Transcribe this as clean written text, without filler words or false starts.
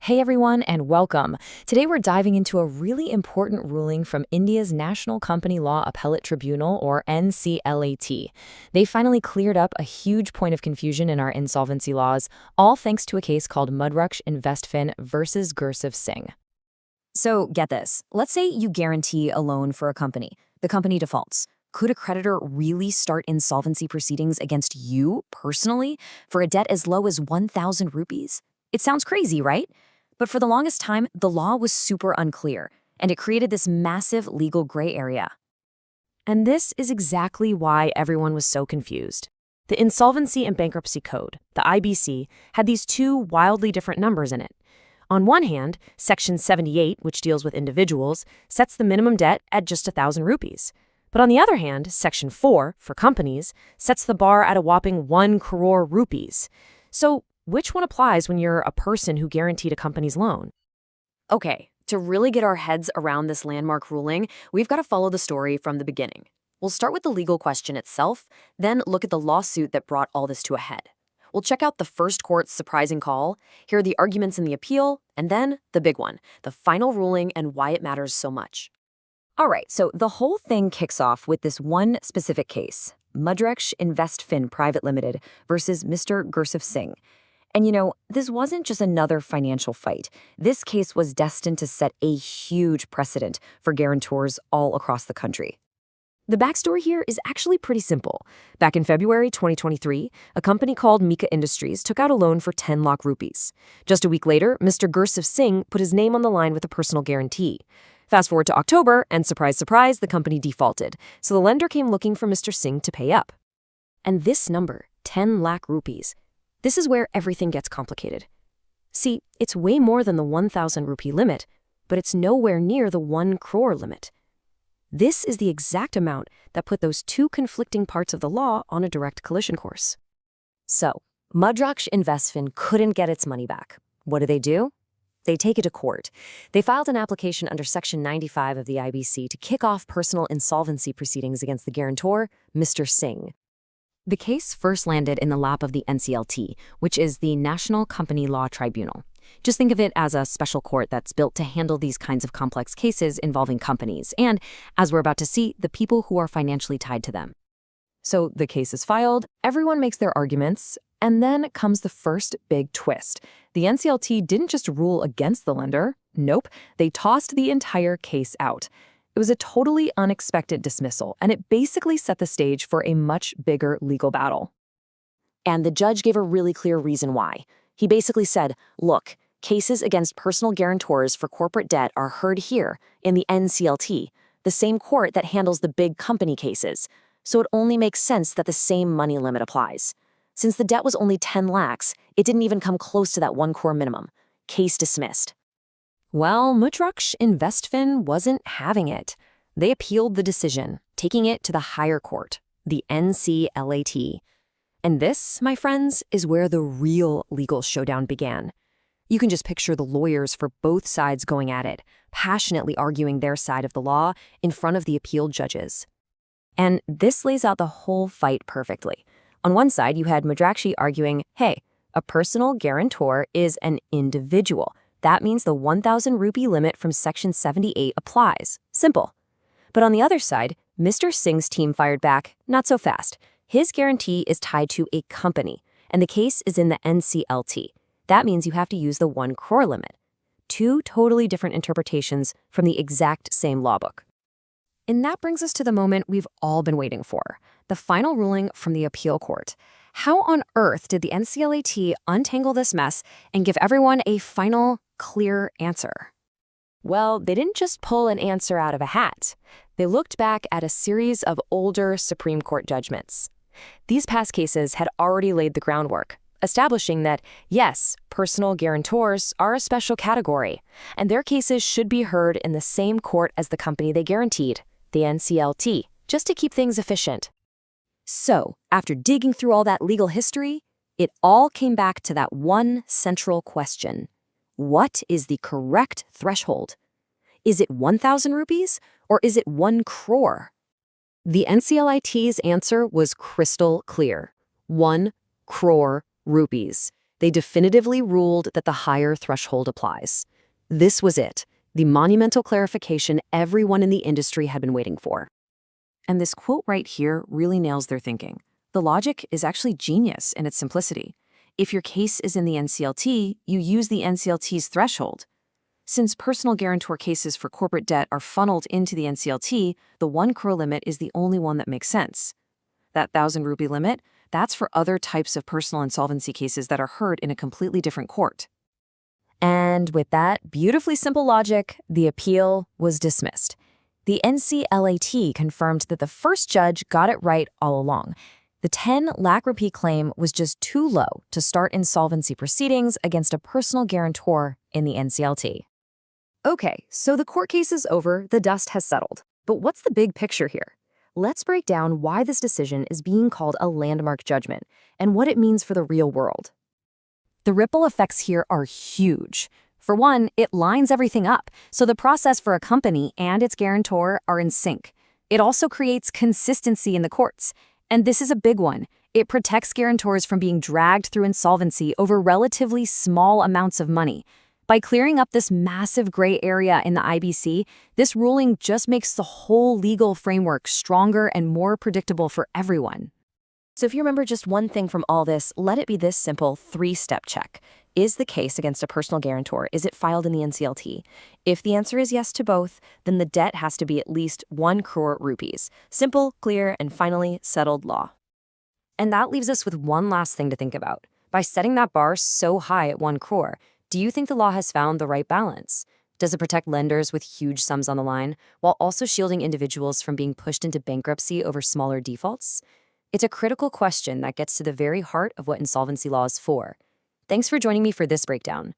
Hey everyone, and welcome. Today we're diving into a really important ruling from India's National Company Law Appellate Tribunal, or NCLAT. They finally cleared up a huge point of confusion in our insolvency laws, all thanks to a case called Mudraksh Investfin versus Gursev Singh. So get this. Let's say you guarantee a loan for a company. The company defaults. Could a creditor really start insolvency proceedings against you personally for a debt as low as 1,000 rupees? It sounds crazy, right? But for the longest time, the law was super unclear, and it created this massive legal gray area. And this is exactly why everyone was so confused. The Insolvency and Bankruptcy Code, the IBC, had these two wildly different numbers in it. On one hand, Section 78, which deals with individuals, sets the minimum debt at just 1,000 rupees. But on the other hand, Section 4, for companies, sets the bar at a whopping 1 crore rupees. So which one applies when you're a person who guaranteed a company's loan? Okay, to really get our heads around this landmark ruling, we've got to follow the story from the beginning. We'll start with the legal question itself, then look at the lawsuit that brought all this to a head. We'll check out the first court's surprising call, hear the arguments in the appeal, and then the big one, the final ruling and why it matters so much. All right, so the whole thing kicks off with this one specific case, Mudraksh Investfin Pvt versus Mr. Gursev Singh. And this wasn't just another financial fight. This case was destined to set a huge precedent for guarantors all across the country. The backstory here is actually pretty simple. Back in February 2023, a company called Mika Industries took out a loan for 10 lakh rupees. Just a week later, Mr. Gursev Singh put his name on the line with a personal guarantee. Fast forward to October, and surprise, surprise, the company defaulted. So the lender came looking for Mr. Singh to pay up. And this number, 10 lakh rupees, this is where everything gets complicated. See, it's way more than the 1,000 rupee limit, but it's nowhere near the 1 crore limit. This is the exact amount that put those two conflicting parts of the law on a direct collision course. So, Mudraksh Investfin couldn't get its money back. What do? They take it to court. They filed an application under Section 95 of the IBC to kick off personal insolvency proceedings against the guarantor, Mr. Singh. The case first landed in the lap of the NCLT, which is the National Company Law Tribunal. Just think of it as a special court that's built to handle these kinds of complex cases involving companies and, as we're about to see, the people who are financially tied to them. So the case is filed, everyone makes their arguments, and then comes the first big twist. The NCLT didn't just rule against the lender. Nope, they tossed the entire case out. It was a totally unexpected dismissal, and it basically set the stage for a much bigger legal battle. And the judge gave a really clear reason why. He basically said, look, cases against personal guarantors for corporate debt are heard here in the NCLT, the same court that handles the big company cases. So it only makes sense that the same money limit applies. Since the debt was only 10 lakhs, it didn't even come close to that 1 crore minimum. Case dismissed. Well, Mudraksh Investfin wasn't having it. They appealed the decision, taking it to the higher court, the NCLAT. And this, my friends, is where the real legal showdown began. You can just picture the lawyers for both sides going at it, passionately arguing their side of the law in front of the appeal judges. And this lays out the whole fight perfectly. On one side, you had Mudrakshi arguing, hey, a personal guarantor is an individual. That means the 1,000 rupee limit from Section 78 applies. Simple. But on the other side, Mr. Singh's team fired back, not so fast. His guarantee is tied to a company, and the case is in the NCLT. That means you have to use the 1 crore limit. Two totally different interpretations from the exact same law book. And that brings us to the moment we've all been waiting for, the final ruling from the appeal court. How on earth did the NCLAT untangle this mess and give everyone a final, clear answer? Well, they didn't just pull an answer out of a hat. They looked back at a series of older Supreme Court judgments. These past cases had already laid the groundwork, establishing that, yes, personal guarantors are a special category, and their cases should be heard in the same court as the company they guaranteed, the NCLT, just to keep things efficient. So, after digging through all that legal history, it all came back to that one central question. What is the correct threshold? Is it 1,000 rupees or is it 1 crore? The NCLAT's answer was crystal clear. 1 crore rupees. They definitively ruled that the higher threshold applies. This was it, the monumental clarification everyone in the industry had been waiting for. And this quote right here really nails their thinking. The logic is actually genius in its simplicity. If your case is in the NCLT, you use the NCLT's threshold. Since personal guarantor cases for corporate debt are funneled into the NCLT, the 1 crore limit is the only one that makes sense. That 1,000 rupee limit, that's for other types of personal insolvency cases that are heard in a completely different court. And with that beautifully simple logic, the appeal was dismissed. The NCLAT confirmed that the first judge got it right all along. The 10 lakh rupee claim was just too low to start insolvency proceedings against a personal guarantor in the NCLT. Okay, so the court case is over, the dust has settled. But what's the big picture here? Let's break down why this decision is being called a landmark judgment and what it means for the real world. The ripple effects here are huge. For one, it lines everything up, so the process for a company and its guarantor are in sync. It also creates consistency in the courts. And this is a big one. It protects guarantors from being dragged through insolvency over relatively small amounts of money. By clearing up this massive gray area in the IBC, this ruling just makes the whole legal framework stronger and more predictable for everyone. So if you remember just one thing from all this, let it be this simple 3-step check. Is the case against a personal guarantor, is it filed in the NCLT? If the answer is yes to both, then the debt has to be at least 1 crore rupees. Simple, clear, and finally settled law. And that leaves us with one last thing to think about. By setting that bar so high at 1 crore, do you think the law has found the right balance? Does it protect lenders with huge sums on the line, while also shielding individuals from being pushed into bankruptcy over smaller defaults? It's a critical question that gets to the very heart of what insolvency law is for. Thanks for joining me for this breakdown.